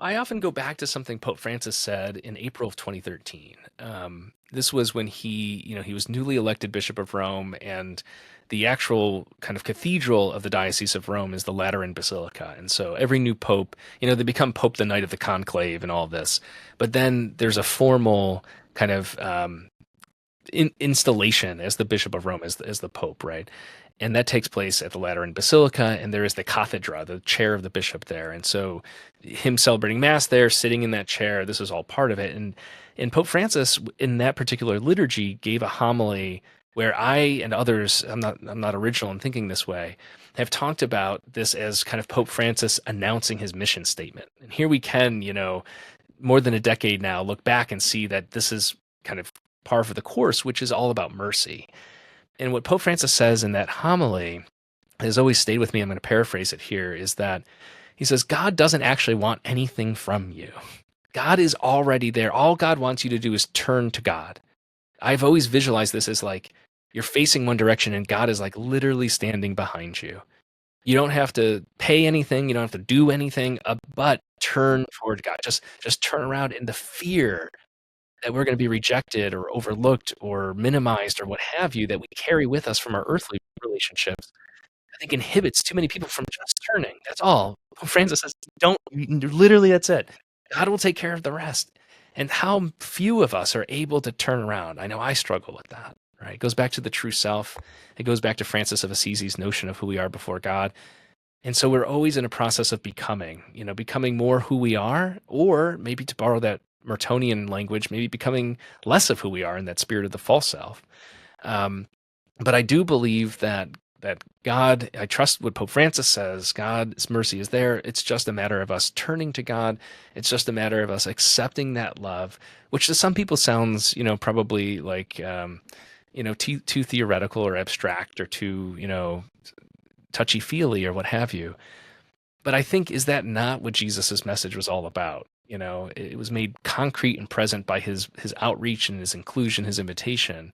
I often go back to something Pope Francis said in April of 2013. This was when he was newly elected Bishop of Rome, and the actual kind of cathedral of the Diocese of Rome is the Lateran Basilica. And so every new pope, they become pope the night of the conclave and all this. But then there's a formal kind of installation as the Bishop of Rome, as the Pope, right? And that takes place at the Lateran Basilica, and there is the cathedra, the chair of the bishop there. And so, him celebrating Mass there, sitting in that chair, this is all part of it. And Pope Francis, in that particular liturgy, gave a homily where I and others, I'm not original in thinking this way, have talked about this as kind of Pope Francis announcing his mission statement. And here we can, more than a decade now, look back and see that this is kind of par for the course, which is all about mercy. And what Pope Francis says in that homily has always stayed with me. I'm going to paraphrase it here is that he says, God doesn't actually want anything from you. God is already there. All God wants you to do is turn to God. I've always visualized this as like you're facing one direction and God is like literally standing behind you. You don't have to pay anything. You don't have to do anything, but turn toward God. Just turn around in the fear that we're going to be rejected or overlooked or minimized or what have you that we carry with us from our earthly relationships, I think inhibits too many people from just turning. That's all. Pope Francis says, don't, literally, that's it. God will take care of the rest. And how few of us are able to turn around. I know I struggle with that, right? It goes back to the true self. It goes back to Francis of Assisi's notion of who we are before God. And so we're always in a process of becoming more who we are, or maybe to borrow that Mertonian language, maybe becoming less of who we are in that spirit of the false self. Um, but I do believe that God, I trust what Pope Francis says, God's mercy is there. It's just a matter of us turning to God. It's just a matter of us accepting that love, which to some people sounds, probably like, too theoretical or abstract or too, touchy feely or what have you. But I think, is that not what Jesus's message was all about? It was made concrete and present by his outreach and his inclusion, his invitation.